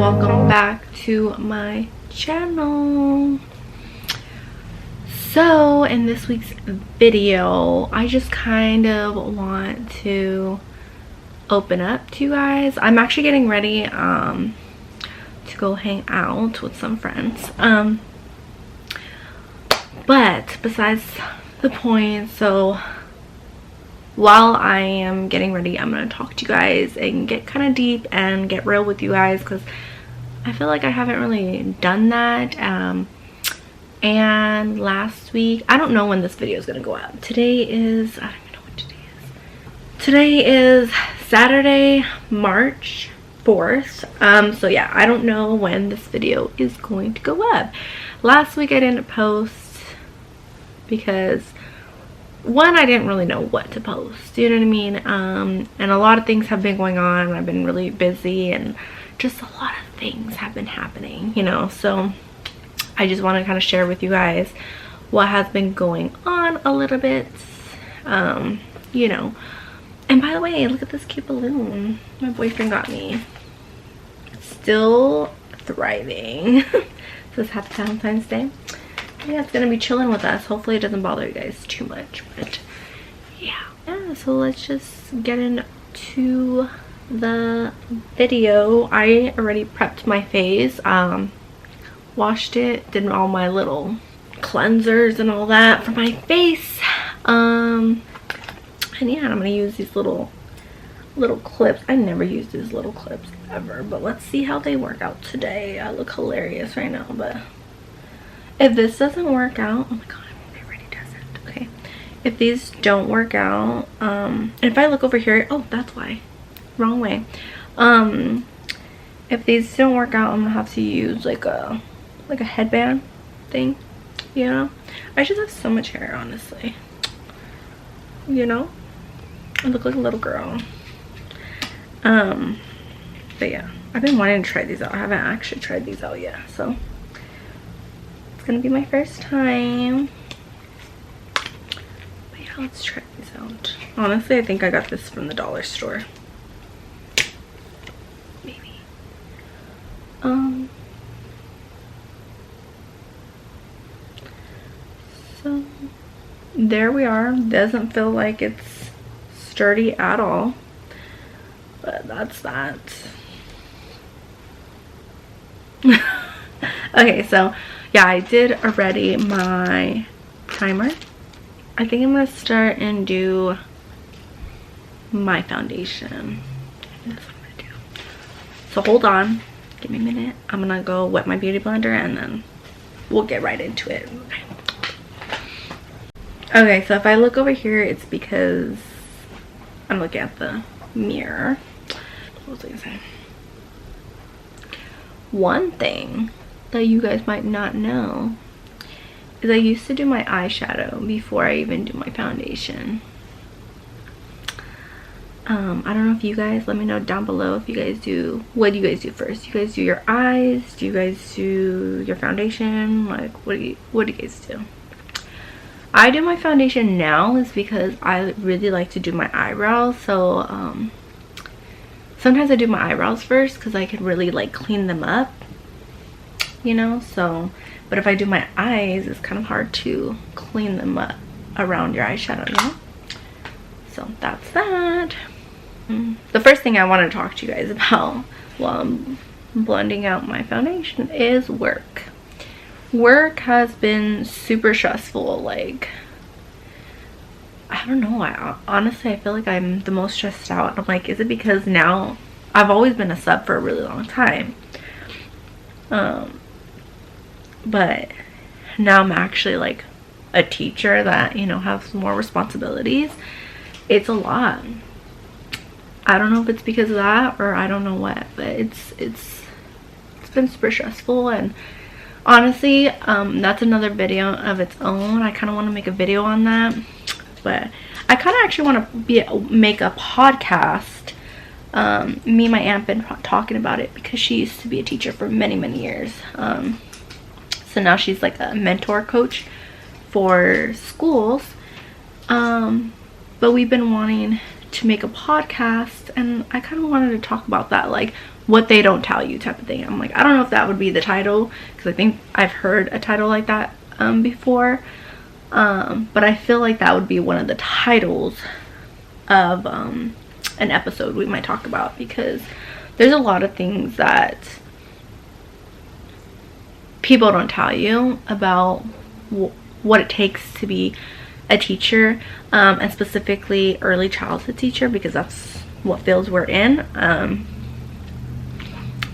welcome back to my channel. So in this week's video, I just kind of want to open up to you guys. I'm actually getting ready to go hang out with some friends, but besides the point, so while I am getting ready, I'm gonna talk to you guys and get kind of deep and get real with you guys, because I feel like I haven't really done that. And last week, I don't know when this video is gonna go out. Today is, I don't even know what today is. Today is Saturday, March 4th. So yeah, I don't know when this video is going to go up. Last week I didn't post because one, I didn't really know what to post, you know what I mean? And a lot of things have been going on. I've been really busy and just a lot of things have been happening, you know? So I just want to kind of share with you guys what has been going on a little bit, you know. And by the way, look at this cute balloon my boyfriend got me. It's still thriving. So it's happy Valentine's Day. Yeah, it's gonna be chilling with us. Hopefully it doesn't bother you guys too much, but yeah, so let's just get into the video. I already prepped my face, washed it, did all my little cleansers and all that for my face, and yeah, I'm gonna use these little clips. I never use these little clips ever, but let's see how they work out today. I look hilarious right now, but if this doesn't work out, oh my god, it already doesn't. Okay, if these don't work out, if I look over here, oh, that's why, wrong way. If these don't work out, I'm gonna have to use like a headband thing, you know. I just have so much hair, honestly, you know. I look like a little girl. But yeah, I've been wanting to try these out. I haven't actually tried these out yet, so gonna be my first time. But yeah, let's try these out. Honestly, I think I got this from the dollar store, maybe. So there we are. Doesn't feel like it's sturdy at all, but that's that. Okay, so yeah, I did already my primer. I think I'm gonna start and do my foundation. That's what I'm gonna do. So hold on, give me a minute. I'm gonna go wet my beauty blender and then we'll get right into it. Okay, so if I look over here, it's because I'm looking at the mirror. What was I gonna say? One thing that you guys might not know is I used to do my eyeshadow before I even do my foundation. I don't know if you guys, let me know down below if you guys do, what do you guys do first? You guys do your eyes? Do you guys do your foundation? Like, what do you guys do? I do my foundation now is because I really like to do my eyebrows. So sometimes I do my eyebrows first because I can really like clean them up, you know. So but if I do my eyes, it's kind of hard to clean them up around your eyeshadow, you know. So that's that. The first thing I want to talk to you guys about while I'm blending out my foundation is work. Work has been super stressful. Like, I don't know, honestly I feel like I'm the most stressed out. I'm like, is it because now I've always been a sub for a really long time, but now I'm actually like a teacher that, you know, has more responsibilities. It's a lot. I don't know if it's because of that or I don't know what, but it's been super stressful. And honestly, that's another video of its own. I kind of want to make a video on that, but I kind of actually want to make a podcast. Me and my aunt been talking about it because she used to be a teacher for many years. So now she's like a mentor coach for schools. But we've been wanting to make a podcast, and I kind of wanted to talk about that, like what they don't tell you type of thing. I'm like, I don't know if that would be the title, because I think I've heard a title like that before, but I feel like that would be one of the titles of an episode we might talk about, because there's a lot of things that people don't tell you about what it takes to be a teacher, and specifically early childhood teacher, because that's what fields we're in.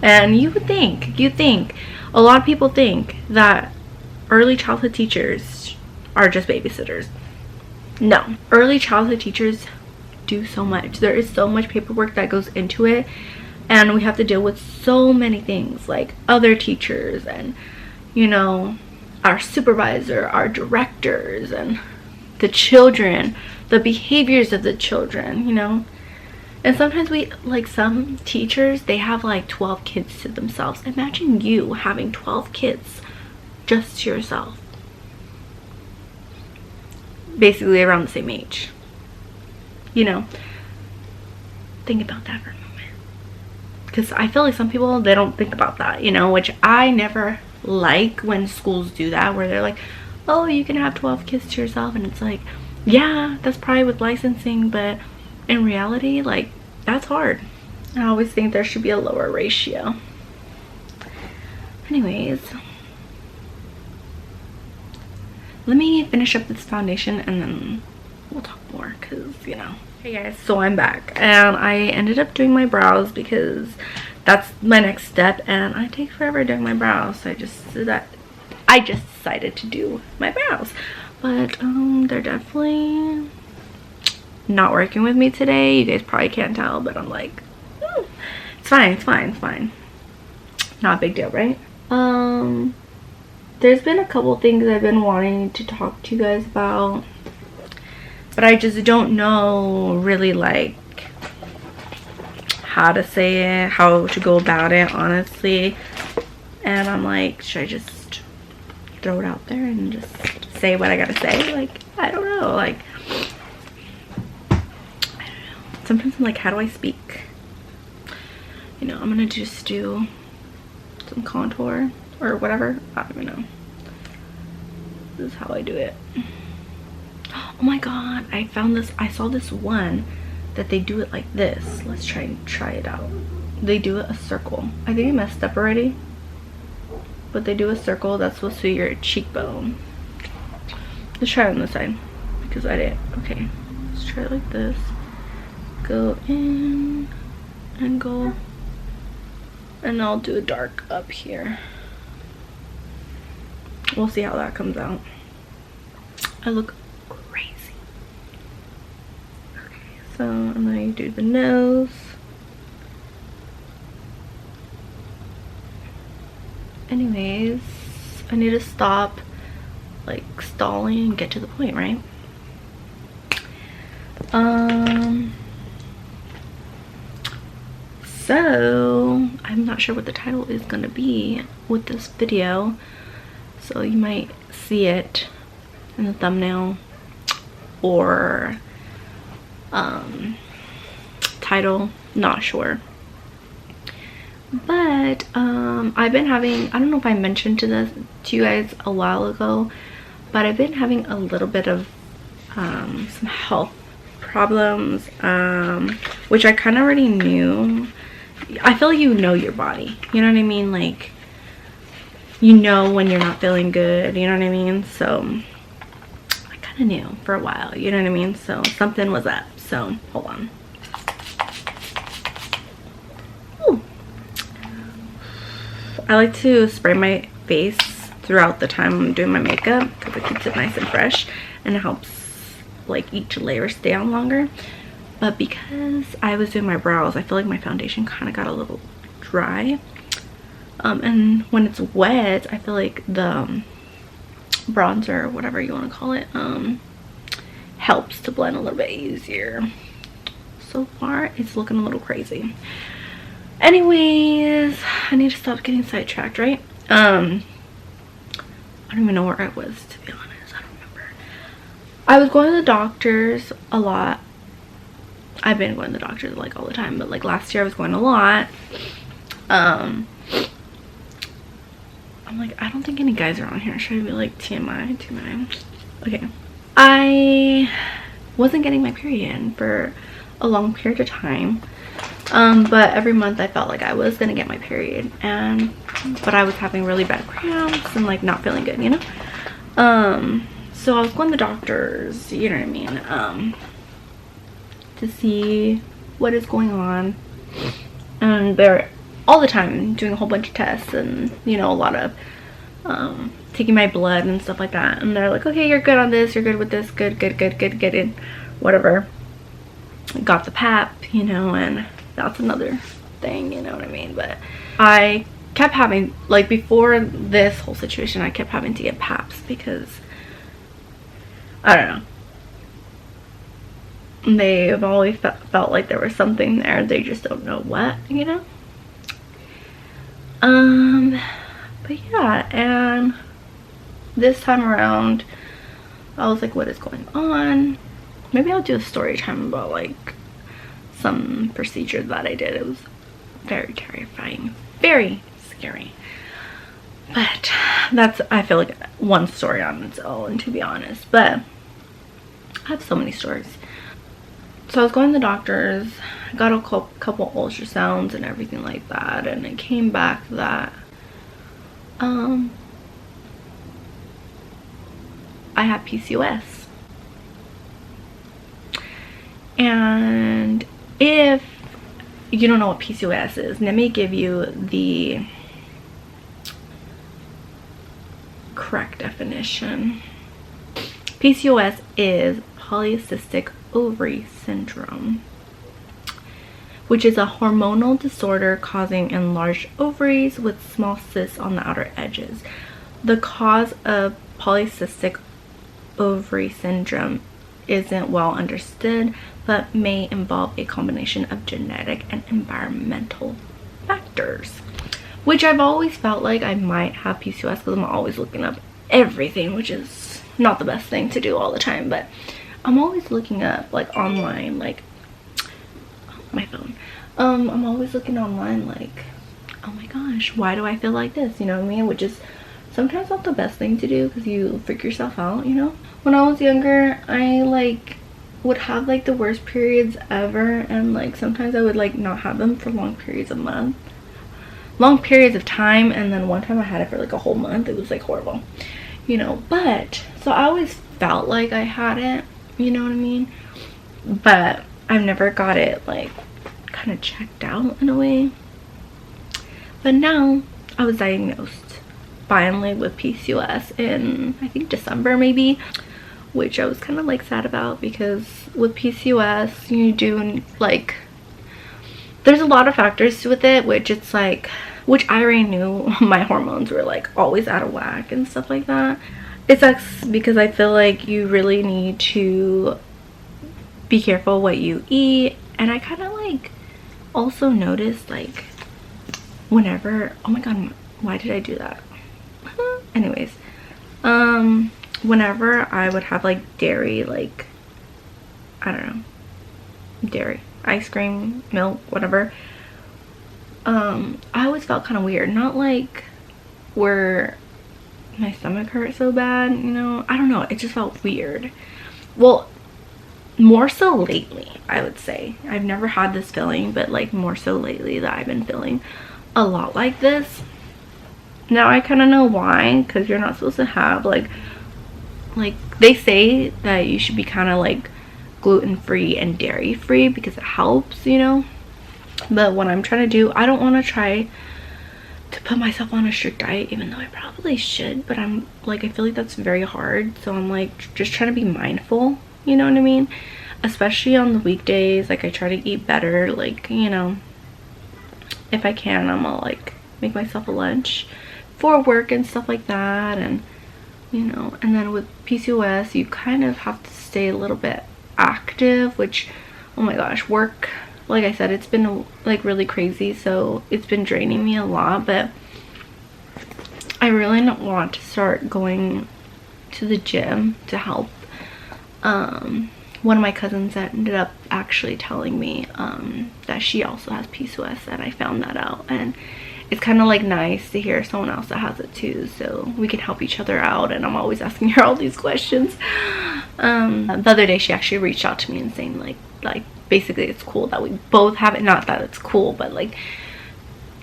And you think a lot of people think that early childhood teachers are just babysitters. No, early childhood teachers do so much. There is so much paperwork that goes into it, and we have to deal with so many things, like other teachers and, you know, our supervisor, our directors, and the children, the behaviors of the children, you know. And sometimes some teachers, they have like 12 kids to themselves. Imagine you having 12 kids just to yourself, basically around the same age, you know. Think about that for a moment, because I feel like some people, they don't think about that, you know, which I never like when schools do that, where they're like, oh, you can have 12 kids to yourself, and it's like, yeah, that's probably with licensing, but in reality, like, that's hard. I always think there should be a lower ratio. Anyways, let me finish up this foundation and then we'll talk more, because, you know. Hey guys, so I'm back, and I ended up doing my brows because that's my next step, and I take forever doing my brows, so I just decided to do my brows. But they're definitely not working with me today. You guys probably can't tell, but I'm like, it's fine. Not a big deal, right? There's been a couple things I've been wanting to talk to you guys about, but I just don't know really like how to say it, how to go about it, honestly. And I'm like, should I just throw it out there and just say what I gotta say? Like, I don't know, like, sometimes I'm like, how do I speak? You know, I'm gonna just do some contour or whatever. I don't even know. This is how I do it. Oh my god, I found this. I saw this one that they do it like this. Let's try it out. They do it a circle. I think I messed up already, but they do a circle that's supposed to be your cheekbone. Let's try it on this side because I didn't. Okay, let's try it like this. Go in and go, and I'll do a dark up here. We'll see how that comes out. I look crazy. Okay, so I'm gonna do the nose. Anyways, I need to stop like stalling and get to the point, right? So I'm not sure what the title is gonna be with this video, so you might see it in the thumbnail or title, not sure. But I've been having, I don't know if I mentioned to you guys a while ago, but I've been having a little bit of some health problems, which I kind of already knew. I feel like you know your body, you know what I mean? Like, you know when you're not feeling good, you know what I mean? So I kind of knew for a while, you know what I mean? So something was up. So hold on. Ooh. I like to spray my face throughout the time I'm doing my makeup because it keeps it nice and fresh, and it helps like each layer stay on longer. But because I was doing my brows, I feel like my foundation kind of got a little dry. And when it's wet, I feel like the bronzer, or whatever you want to call it, helps to blend a little bit easier. So far, it's looking a little crazy. Anyways, I need to stop getting sidetracked, right? I don't even know where I was, to be honest. I don't remember. I was going to the doctors a lot. I've been going to the doctors like all the time, but like last year I was going a lot. I'm like, I don't think any guys are on here. Should I be like TMI? Okay. I wasn't getting my period for a long period of time. But every month I felt like I was gonna get my period, but I was having really bad cramps and like not feeling good, you know. So I was going to the doctors, you know what I mean, to see what is going on, and they're all the time doing a whole bunch of tests and, you know, a lot of taking my blood and stuff like that, and they're like, okay, you're good on this, you're good with this, good, and whatever. Got the pap, you know, and that's another thing, you know what I mean. But I kept having, like, before this whole situation, I kept having to get paps because I don't know, they've always felt like there was something there, they just don't know what, you know. But yeah, and this time around I was like, what is going on? Maybe I'll do a story time about like some procedure that I did. It was very terrifying, very scary. But that's, I feel like, one story on its own, to be honest. But I have so many stories. So I was going to the doctors, I got a couple ultrasounds and everything like that, and it came back that I have PCOS. And if you don't know what PCOS is, let me give you the correct definition. PCOS is polycystic ovary syndrome, which is a hormonal disorder causing enlarged ovaries with small cysts on the outer edges. The cause of polycystic ovary syndrome isn't well understood, but may involve a combination of genetic and environmental factors, which I've always felt like I might have PCOS because I'm always looking up everything, which is not the best thing to do all the time, but I'm always looking up like online, like my phone, I'm always looking online like, oh my gosh, why do I feel like this, you know what I mean, which is sometimes not the best thing to do because you freak yourself out, you know. When I was younger, I like would have like the worst periods ever, and like sometimes I would like not have them for long periods of time, and then one time I had it for like a whole month. It was like horrible, you know. But so I always felt like I had it, you know what I mean, but I've never got it like kind of checked out in a way. But now I was diagnosed finally with PCOS in, I think, December maybe, which I was kind of like sad about, because with PCOS you do like, there's a lot of factors with it, which it's like, which I already knew my hormones were like always out of whack and stuff like that. It sucks because I feel like you really need to be careful what you eat, and I kind of like also noticed like whenever, oh my god, why did I do that? Anyways, whenever I would have like dairy, like, I don't know, dairy, ice cream, milk, whatever, I always felt kind of weird. Not like where my stomach hurt so bad, you know, I don't know, it just felt weird. Well, more so lately, I would say. I've never had this feeling, but like more so lately that I've been feeling a lot like this. Now I kind of know why, because you're not supposed to have like they say that you should be kind of like gluten-free and dairy-free because it helps, you know. But what I'm trying to do, I don't want to try to put myself on a strict diet, even though I probably should, but I'm like, I feel like that's very hard. So I'm like just trying to be mindful, you know what I mean, especially on the weekdays. Like I try to eat better, like, you know, if I can, I'm gonna like make myself a lunch for work and stuff like that. And you know, and then with PCOS you kind of have to stay a little bit active, which, oh my gosh, work, like I said, it's been like really crazy, so it's been draining me a lot. But I really don't want to start going to the gym to help one of my cousins ended up actually telling me that she also has PCOS, and I found that out, and it's kind of like nice to hear someone else that has it too, so we can help each other out. And I'm always asking her all these questions. The other day she actually reached out to me and saying like basically it's cool that we both have it. Not that it's cool, but like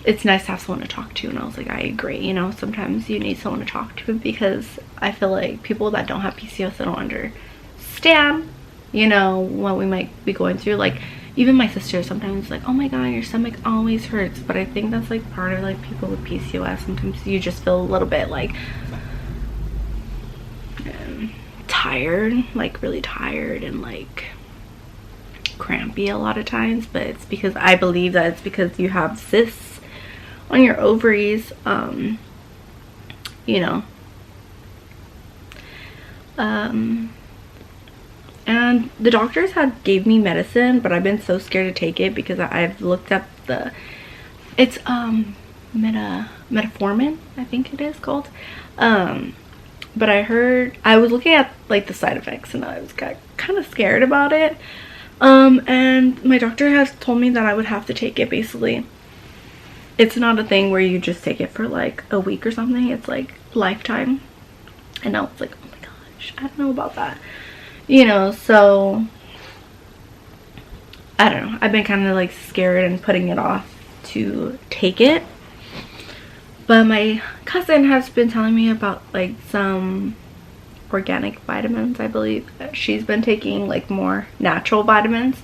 it's nice to have someone to talk to. And I was like, I agree, you know, sometimes you need someone to talk to, because I feel like people that don't have PCOS, they don't understand, you know, what we might be going through. Like even my sister sometimes like, oh my god, your stomach always hurts. But I think that's like part of like people with PCOS. Sometimes you just feel a little bit like tired, like really tired and like crampy a lot of times. But it's because I believe that it's because you have cysts on your ovaries, you know, and the doctors had gave me medicine, but I've been so scared to take it because I've looked up it's metformin, I think it is called. But I was looking at like the side effects, and I was kind of scared about it. And my doctor has told me that I would have to take it. Basically, it's not a thing where you just take it for like a week or something. It's like lifetime. And I was like, oh my gosh, I don't know about that, you know. So I don't know, I've been kind of like scared and putting it off to take it. But my cousin has been telling me about like some organic vitamins. I believe she's been taking like more natural vitamins.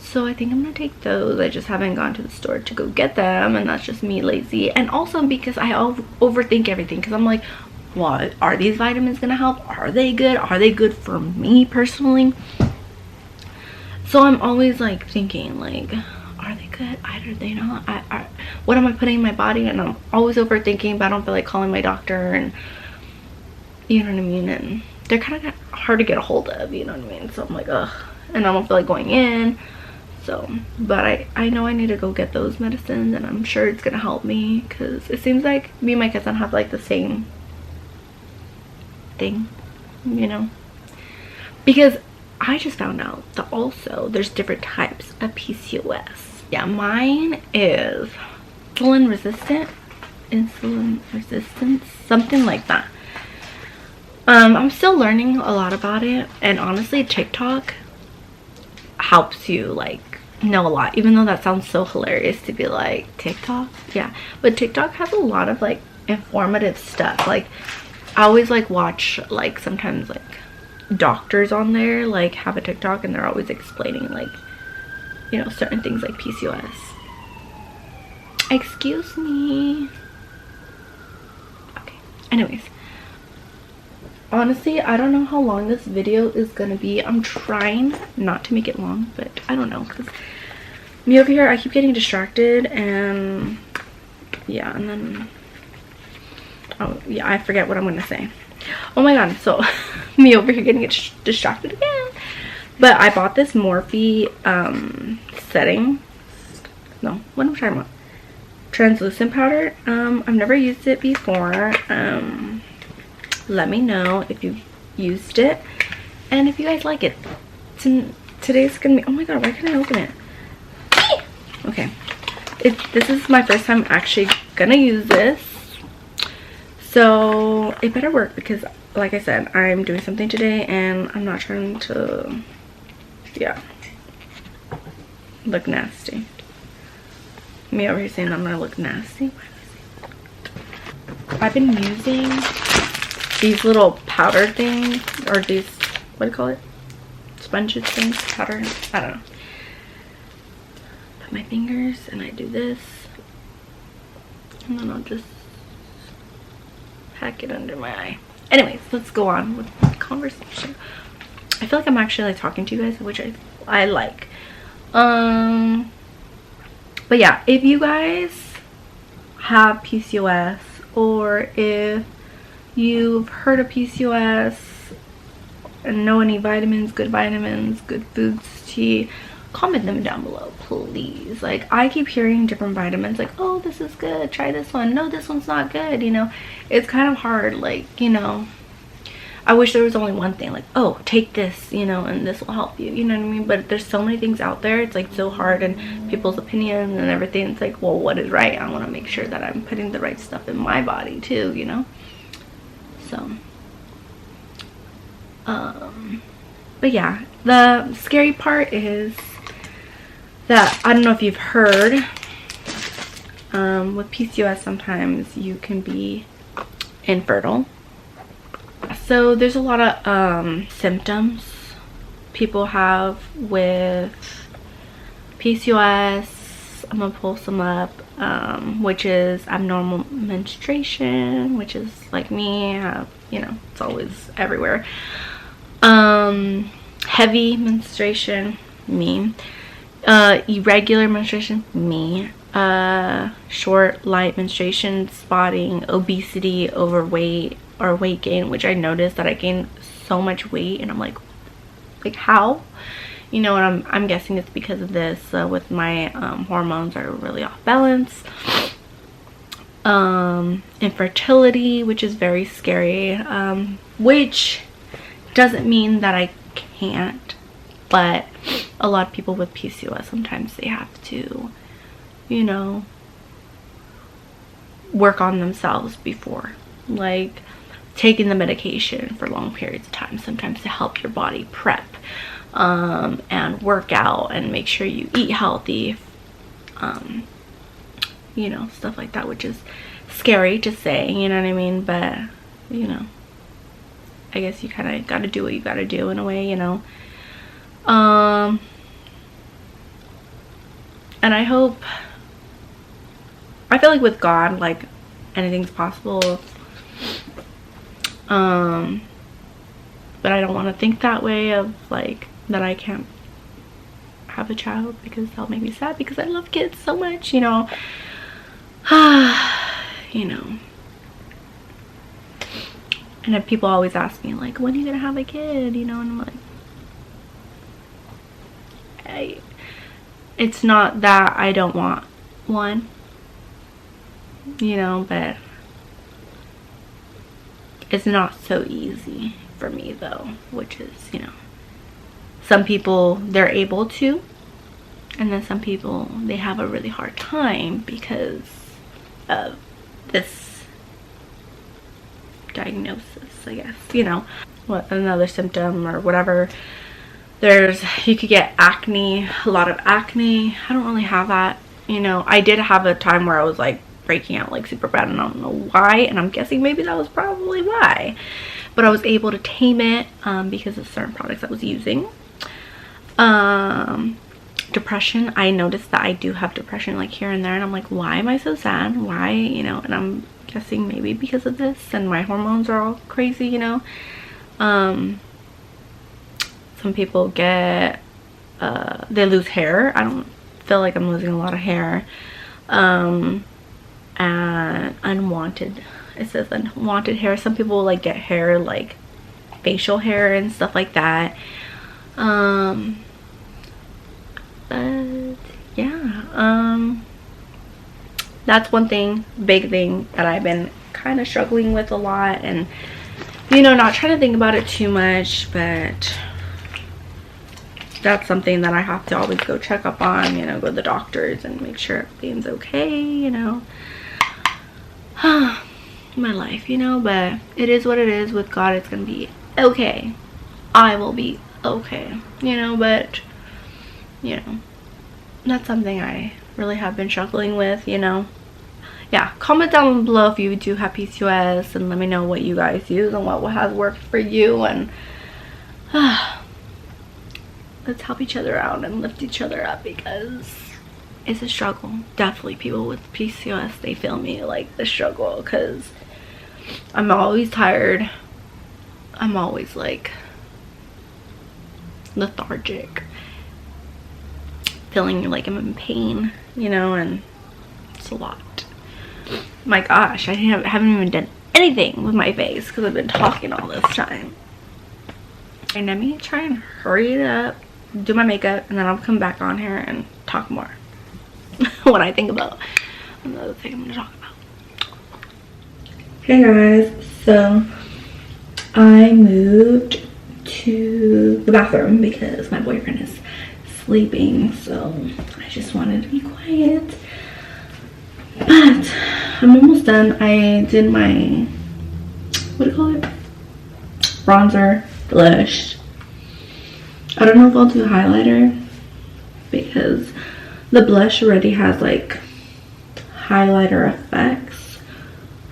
So I think I'm gonna take those. I just haven't gone to the store to go get them, and that's just me lazy. And also because I overthink everything, because I'm like, what are these vitamins gonna help? Are they good? Are they good for me personally? So I'm always like thinking like, are they good? Are they not? What am I putting in my body? And I'm always overthinking, but I don't feel like calling my doctor, and you know what I mean? And they're kind of hard to get a hold of, you know what I mean? So I'm like, ugh, and I don't feel like going in. So, but I know I need to go get those medicines, and I'm sure it's gonna help me, because it seems like me and my cousin have like the same thing, you know? Because I just found out that also there's different types of PCOS. Yeah, mine is insulin resistance, something like that. I'm still learning a lot about it, and honestly TikTok helps you like know a lot, even though that sounds so hilarious to be like TikTok. Yeah, but TikTok has a lot of like informative stuff. Like I always like watch like sometimes like doctors on there like have a TikTok, and they're always explaining like, you know, certain things like PCOS. Excuse me. Okay, anyways, honestly I don't know how long this video is gonna be. I'm trying not to make it long, but I don't know, because me over here I keep getting distracted, and yeah, and then oh yeah, I forget what I'm gonna say. Oh my god, so me over here getting distracted again. But I bought this Morphe setting, no, what am I talking about, translucent powder. I've never used it before. Let me know if you've used it and if you guys like it. Today's gonna be, oh my god, why can't I open it? Okay, this is my first time actually gonna use this, so it better work, because like I said, I'm doing something today and I'm not trying to, yeah, look nasty. Me over here saying I'm gonna look nasty. I've been using these little powder things, or these, what do you call it, sponges things, powder, I don't know. Put my fingers and I do this, and then I'll just pack it under my eye. Anyways, let's go on with the conversation. I feel like I'm actually like talking to you guys, which I like. But yeah, if you guys have PCOS, or if you've heard of PCOS and know any vitamins, good foods to eat, comment them down below, please. Like I keep hearing different vitamins, like, oh, this is good, try this one, no, this one's not good, you know. It's kind of hard, like, you know, I wish there was only one thing, like, oh, take this, you know, and this will help you, you know what I mean? But there's so many things out there. It's like so hard, and people's opinions and everything. It's like, well, what is right? I want to make sure that I'm putting the right stuff in my body too, you know? So but yeah, the scary part is that, I don't know if you've heard, with PCOS sometimes you can be infertile. So there's a lot of symptoms people have with PCOS. I'm gonna pull some up, which is abnormal menstruation, which is like me. You know, it's always everywhere. Heavy menstruation, me. Irregular menstruation, me. Short, light menstruation, spotting, obesity, overweight, or weight gain, which I noticed that I gained so much weight, and I'm like how, you know, and I'm guessing it's because of this, with my hormones are really off balance. Infertility, which is very scary, which doesn't mean that I can't, but a lot of people with PCOS, sometimes they have to, you know, work on themselves before, like taking the medication for long periods of time, sometimes to help your body prep, and work out and make sure you eat healthy, you know, stuff like that, which is scary to say, you know what I mean? But, you know, I guess you kind of got to do what you got to do in a way, you know. And I feel like with God, like, anything's possible. But I don't want to think that way, of like that I can't have a child, because that'll make me sad, because I love kids so much, you know. You know. And then people always ask me, like, when are you gonna have a kid, you know? And I'm like, it's not that I don't want one, you know, but it's not so easy for me though, which is, you know, some people, they're able to, and then some people, they have a really hard time because of this diagnosis, I guess, you know. What, another symptom or whatever, you could get acne, a lot of acne. I don't really have that, you know. I did have a time where I was like breaking out like super bad, and I don't know why, and I'm guessing maybe that was probably why, but I was able to tame it because of certain products I was using. Depression, I noticed that I do have depression like here and there, and I'm like, why am I so sad? Why, you know? And I'm guessing maybe because of this, and my hormones are all crazy, you know. Some people get they lose hair. I don't feel like I'm losing a lot of hair. And unwanted, it says unwanted hair. Some people like get hair, like facial hair and stuff like that. But yeah, that's one thing, big thing that I've been kind of struggling with a lot, and you know, not trying to think about it too much, but that's something that I have to always go check up on, you know, go to the doctors and make sure everything's okay, you know. My life, you know, but it is what it is. With God, it's gonna be okay. I will be okay, you know. But you know, that's something I really have been struggling with, you know. Yeah, comment down below if you do have PCOS, and let me know what you guys use and what has worked for you, and let's help each other out and lift each other up, because it's a struggle. Definitely people with PCOS, they feel me like the struggle, because I'm always tired. I'm always like lethargic, feeling like I'm in pain, you know, and it's a lot. My gosh, I haven't even done anything with my face because I've been talking all this time. And let me try and hurry it up, do my makeup, and then I'll come back on here and talk more when I think about another thing I'm gonna talk about. Hey guys, so I moved to the bathroom because my boyfriend is sleeping, so I just wanted to be quiet. But I'm almost done. I did my, what do you call it, bronzer, blush. I don't know if I'll do highlighter because the blush already has like highlighter effects,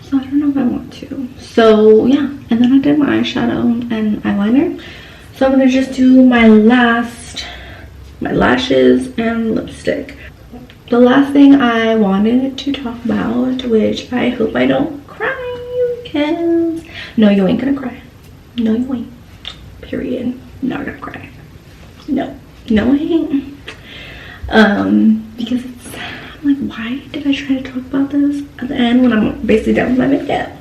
so I don't know if I want to. So yeah, and then I did my eyeshadow and eyeliner, so I'm gonna just do my lashes and lipstick. The last thing I wanted to talk about, which I hope I don't cry, because no, you ain't gonna cry. No, you ain't. Period. Not gonna cry. No, I ain't. Because it's, I'm like, why did I try to talk about this at the end when I'm basically done with my makeup?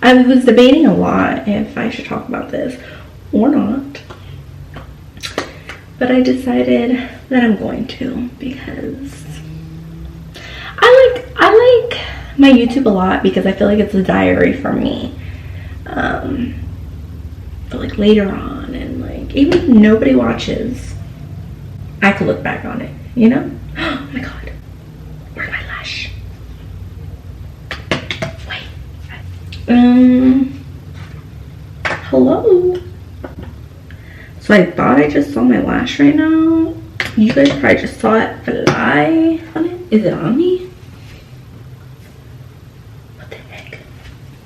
I was debating a lot if I should talk about this or not, but I decided that I'm going to, because I like my YouTube a lot, because I feel like it's a diary for me. But like later on, and like even if nobody watches, I could look back on it, you know? Oh my god, where's my lash? Wait. Hello? So I thought I just saw my lash right now. You guys probably just saw it fly on it. Is it on me? What the heck?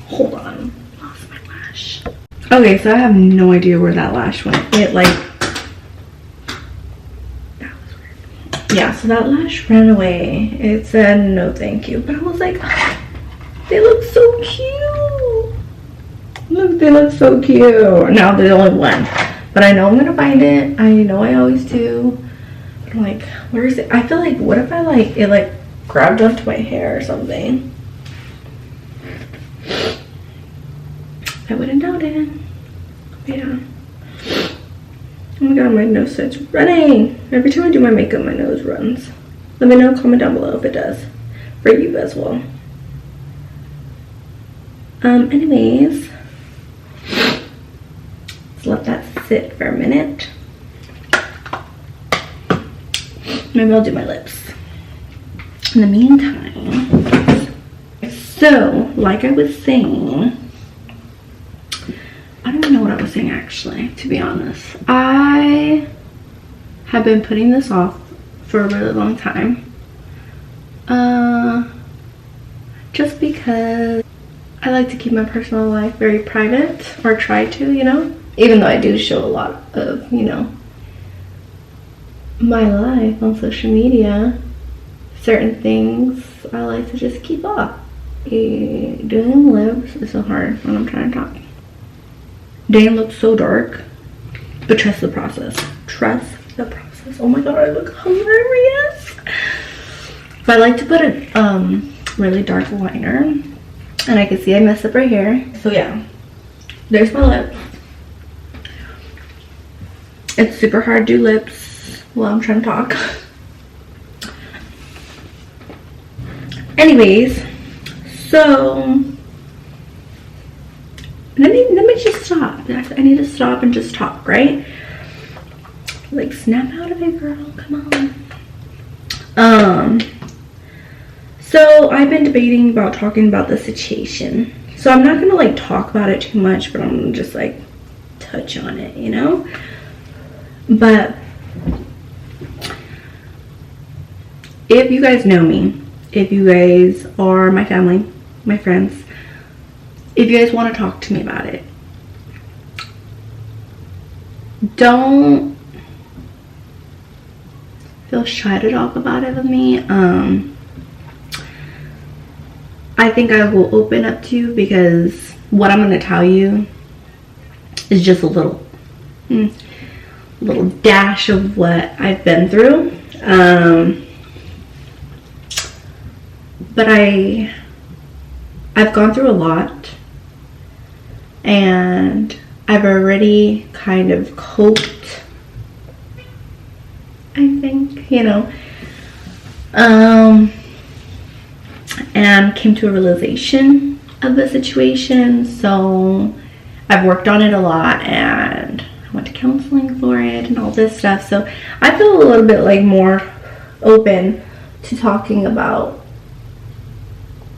Hold on. Lost my lash. Okay, so I have no idea where that lash went. It like, that was weird. Yeah, so that lash ran away. It said no thank you. But I was like, they look so cute. Look, they look so cute. Now there's only one, but I know I'm gonna find it. I know I always do. But I'm like, where is it? I feel like, what if I like, it like grabbed onto my hair or something? I wouldn't doubt it. Yeah. Oh my god, my nose starts running. Every time I do my makeup, my nose runs. Let me know, comment down below if it does for you as well. Anyways, let's let that sit for a minute. Maybe I'll do my lips in the meantime. So, like I was saying, I don't even know what I was saying actually, to be honest. I have been putting this off for a really long time. Just because I like to keep my personal life very private, or try to, you know? Even though I do show a lot of, you know, my life on social media, certain things I like to just keep off. Doing lips is so hard when I'm trying to talk. They look so dark, but trust the process. Trust the process. Oh my god, I look hilarious. But I like to put a really dark liner, and I can see I messed up right here. So yeah, there's my lips. It's super hard to do lips while I'm trying to talk. Anyways, so let me just stop. I need to stop and just talk, right? Like, snap out of it, girl. Come on. So I've been debating about talking about the situation. So I'm not gonna like talk about it too much, but I'm gonna just like touch on it, you know? But if you guys know me, if you guys are my family, my friends, if you guys want to talk to me about it, don't feel shy to talk about it with me. I think I will open up to you, because what I'm going to tell you is just a little dash of what I've been through. But I've gone through a lot, and I've already kind of coped, I think, you know. and came to a realization of the situation. So I've worked on it a lot, and I went to counseling for it and all this stuff. So I feel a little bit like more open to talking about,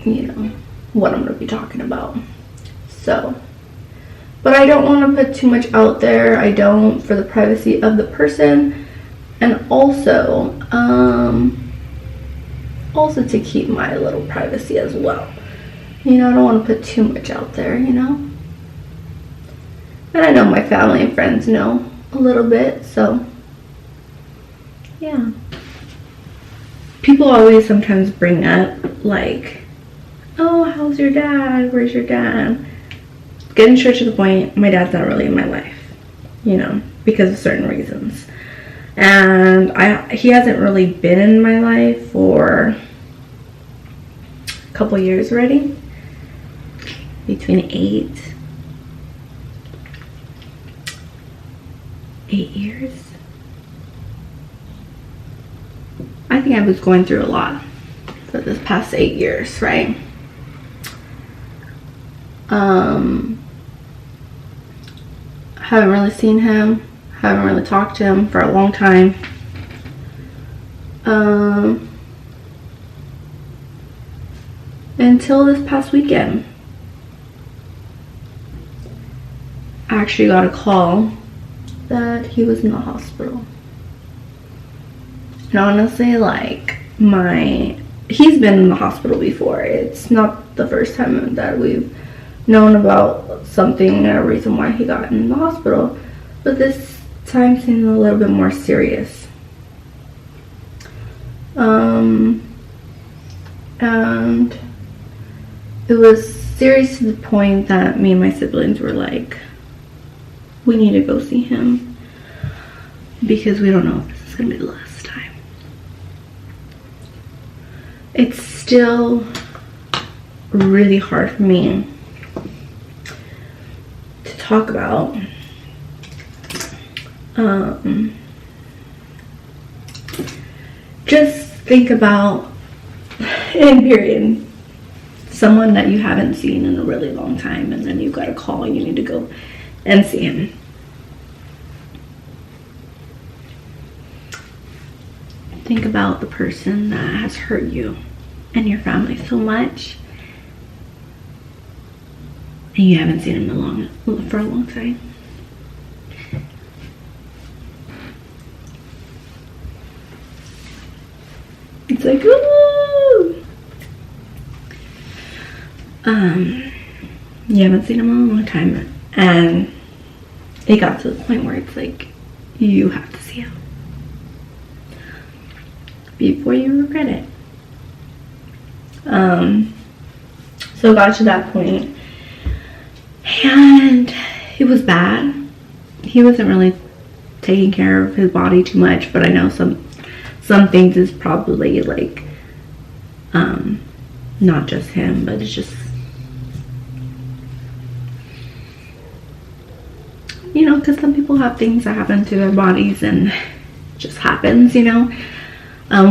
you know, what I'm going to be talking about. So, but I don't want to put too much out there. I don't, for the privacy of the person, and also to keep my little privacy as well. You know, I don't want to put too much out there, you know. And I know my family and friends know a little bit, so yeah. People always sometimes bring up like, oh, how's your dad? Where's your dad? Getting straight to the point, my dad's not really in my life, you know, because of certain reasons. And he hasn't really been in my life for a couple years already. Between 8 years. I think I was going through a lot for this past 8 years, right? Haven't really seen him, haven't really talked to him for a long time. Until this past weekend. I actually got a call that he was in the hospital. And honestly, like, he's been in the hospital before. It's not the first time that we've known about something or a reason why he got in the hospital. But this time seemed a little bit more serious. And it was serious to the point that me and my siblings were like, we need to go see him because we don't know if this is going to be the last time. It's still really hard for me to talk about. Just think about, in period, someone that you haven't seen in a really long time, and then you got a call and you need to go and see him. Think about the person that has hurt you and your family so much, and you haven't seen him for a long time. It's like, ooh! You haven't seen him in a long time, and it got to the point where it's like, you have to see him before you regret it. So it got to that point, and it was bad. He wasn't really taking care of his body too much, but I know some things is probably like, not just him, but it's just, you know, because some people have things that happen to their bodies and it just happens, you know,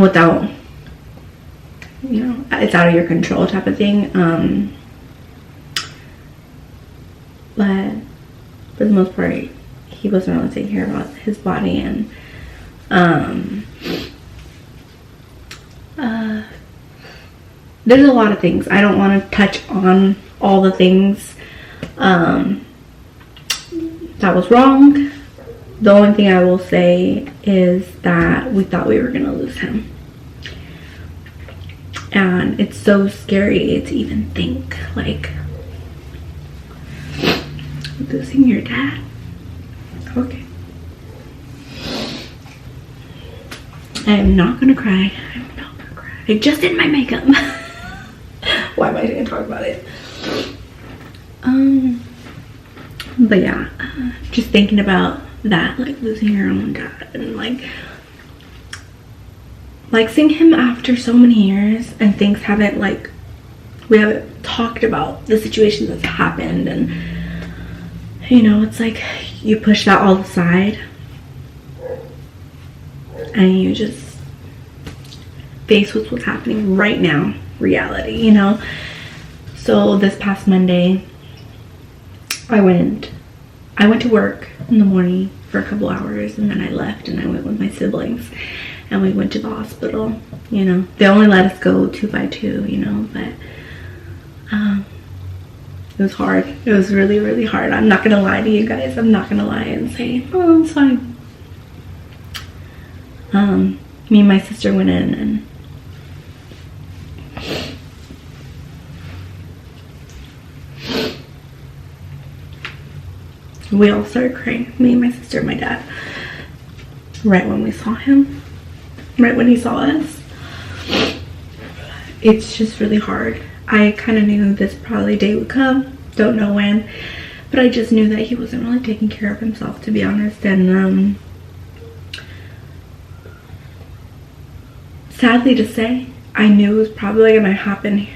without, you know, it's out of your control type of thing. But for the most part, he wasn't really taking care of his body, and there's a lot of things. I don't want to touch on all the things that was wrong. The only thing I will say is that we thought we were going to lose him. And it's so scary to even think, like, losing your dad. Okay. I am not going to cry. I'm not going to cry. I just did my makeup. Why am I going to talk about it? But yeah, just thinking about that, like losing your own dad, and like seeing him after so many years, and things haven't, like, we haven't talked about the situation that's happened, and you know, it's like you push that all aside and you just face with what's happening right now, reality, you know. So this past Monday, I went to work in the morning for a couple hours, and then I left and I went with my siblings, and we went to the hospital. You know, they only let us go 2 by 2, you know, but it was hard. It was really, really hard. I'm not gonna lie to you guys. I'm not gonna lie and say, oh, it's fine. Me and my sister went in, and we all started crying. Me and my sister and my dad. Right when we saw him. Right when he saw us. It's just really hard. I kind of knew this probably day would come. Don't know when. But I just knew that he wasn't really taking care of himself, to be honest. And sadly to say, I knew it was probably going to happen.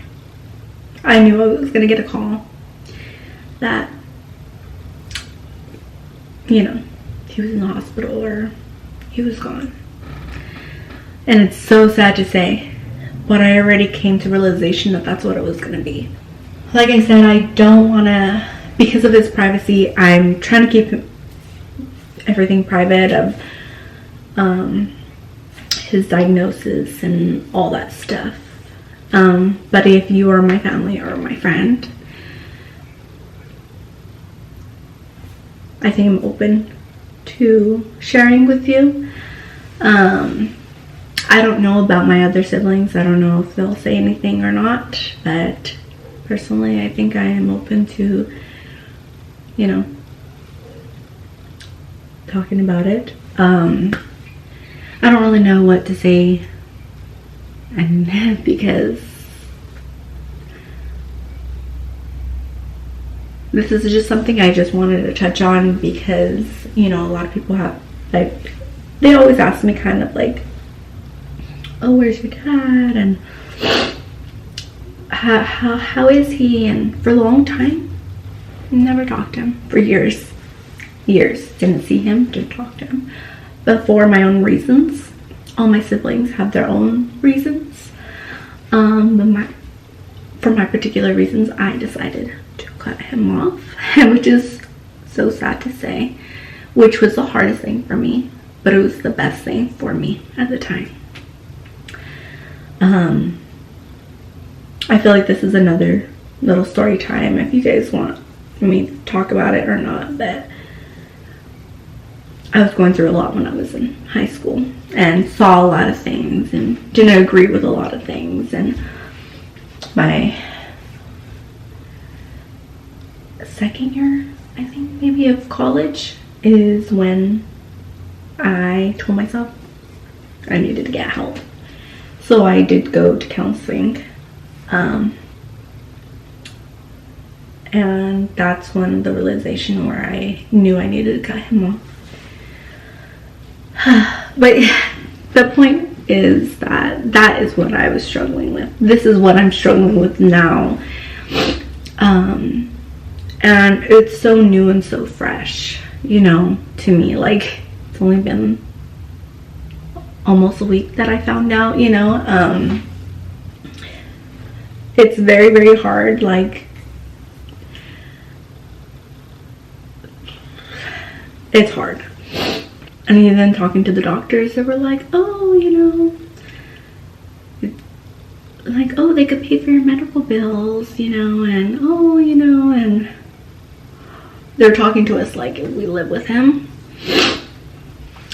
I knew I was going to get a call that, you know, he was in the hospital or he was gone. And it's so sad to say, but I already came to realization that that's what it was going to be. Like I said, I don't want to, because of his privacy, I'm trying to keep everything private of his diagnosis and all that stuff. But if you are my family or my friend, I think I'm open to sharing with you. I don't know about my other siblings. I don't know if they'll say anything or not, but personally, I think I am open to, you know, talking about it. I don't really know what to say, and because this is just something I just wanted to touch on, because, you know, a lot of people have, like, they always ask me kind of like, oh, where's your dad, and how is he? And for a long time, never talked to him. For years didn't see him, didn't talk to him. But for my own reasons, all my siblings have their own reasons. But for my particular reasons, I decided to cut him off, which is so sad to say, which was the hardest thing for me, but it was the best thing for me at the time. I feel like this is another little story time if you guys want me to talk about it or not, but I was going through a lot when I was in high school and saw a lot of things and didn't agree with a lot of things. And my second year, I think maybe, of college is when I told myself I needed to get help. So I did go to counseling, and that's when the realization where I knew I needed to cut him off. But the point is that that is what I was struggling with. This is what I'm struggling with now. And it's so new and so fresh, you know, to me. Like, it's only been almost a week that I found out, you know. It's very, very hard. Like, it's hard. And then talking to the doctors, they were like, oh, you know, like, oh, they could pay for your medical bills, you know, and oh, you know, and they're talking to us like we live with him.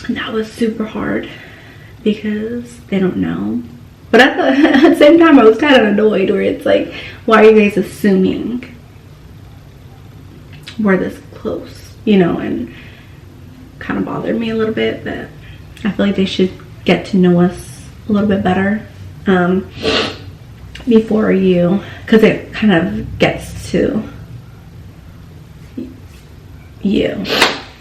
And that was super hard because they don't know. But at the same time, I was kind of annoyed where it's like, why are you guys assuming we're this close, you know, and kind of bothered me a little bit. But I feel like they should get to know us a little bit better before you, because it kind of gets to you.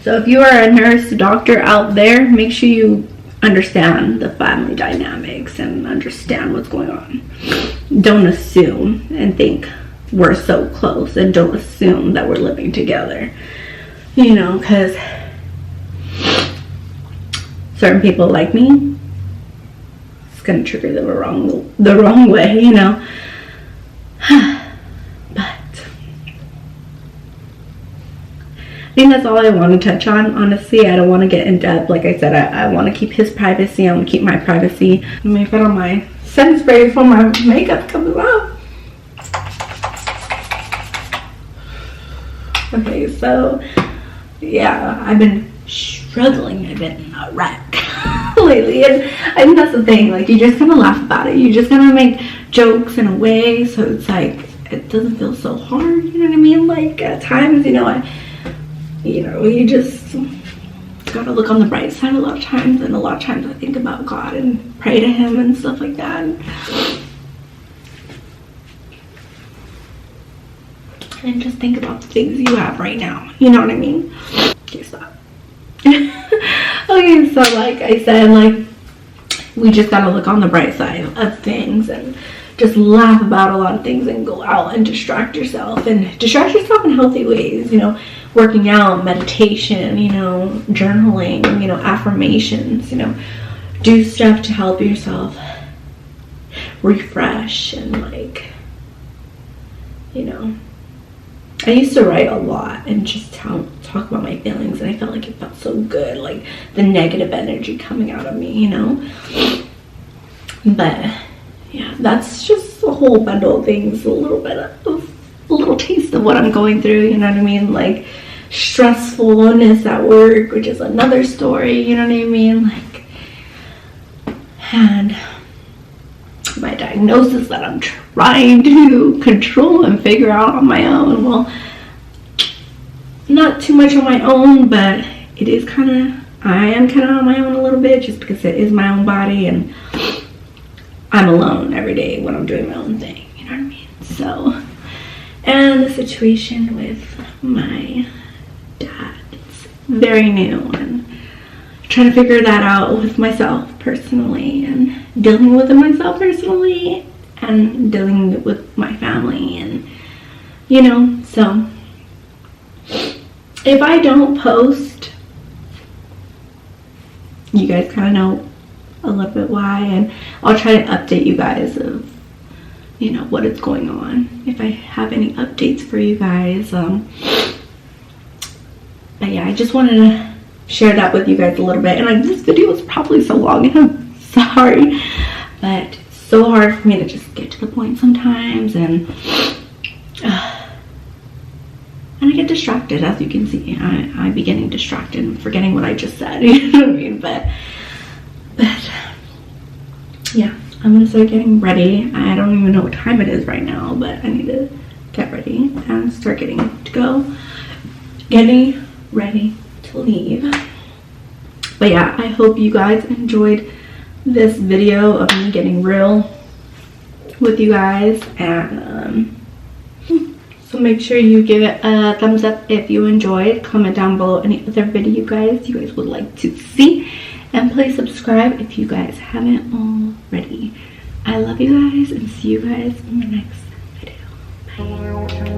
So if you are a nurse, doctor out there, make sure you understand the family dynamics and understand what's going on. Don't assume and think we're so close, and don't assume that we're living together, you know, because certain people like me, it's gonna trigger them the wrong way, you know. But I think that's all I want to touch on, honestly. I don't want to get in depth. Like I said, I want to keep his privacy. I want to keep my privacy. Let me put on my setting spray before my makeup comes out. Okay, so yeah, I've been struggling. I've been a wreck lately, and I think that's the thing. Like, you just gotta laugh about it. You just gotta make jokes in a way, so it's like it doesn't feel so hard. You know what I mean? Like, at times, you just gotta look on the bright side a lot of times, and a lot of times I think about God and pray to him and stuff like that. And just think about the things you have right now. You know what I mean? Okay, stop. Okay, so like I said, like, we just gotta look on the bright side of things and just laugh about a lot of things and go out and distract yourself in healthy ways, working out, meditation, journaling, affirmations, do stuff to help yourself refresh. And like, I used to write a lot and just talk about my feelings, and I felt like it felt so good, like the negative energy coming out of me, But yeah, that's just a whole bundle of things, a little taste of what I'm going through, you know what I mean? Like, stressfulness at work, which is another story, you know what I mean? Like, and my diagnosis that I'm trying to control and figure out on my own. Well, not too much on my own, but it is I am kind of on my own a little bit, just because it is my own body, and I'm alone every day when I'm doing my own thing, you know what I mean? So, and the situation with my dad, it's very new, and trying to figure that out with myself personally, and dealing with it myself personally, and dealing with my family, and so if I don't post, you guys kind of know a little bit why, and I'll try to update you guys of what is going on, if I have any updates for you guys. But yeah, I just wanted to share that with you guys a little bit. And this video is probably so long, and I'm sorry, but it's so hard for me to just get to the point sometimes, and I get distracted, as you can see. I'm getting distracted and forgetting what I just said, you know what I mean? But yeah, I'm gonna start getting ready. I don't even know what time it is right now, but I need to get ready and start getting ready to leave. But yeah, I hope you guys enjoyed this video of me getting real with you guys, and so make sure you give it a thumbs up if you enjoyed. Comment down below any other video you guys would like to see, and please subscribe if you guys haven't already. I love you guys, and see you guys in the next video. Bye.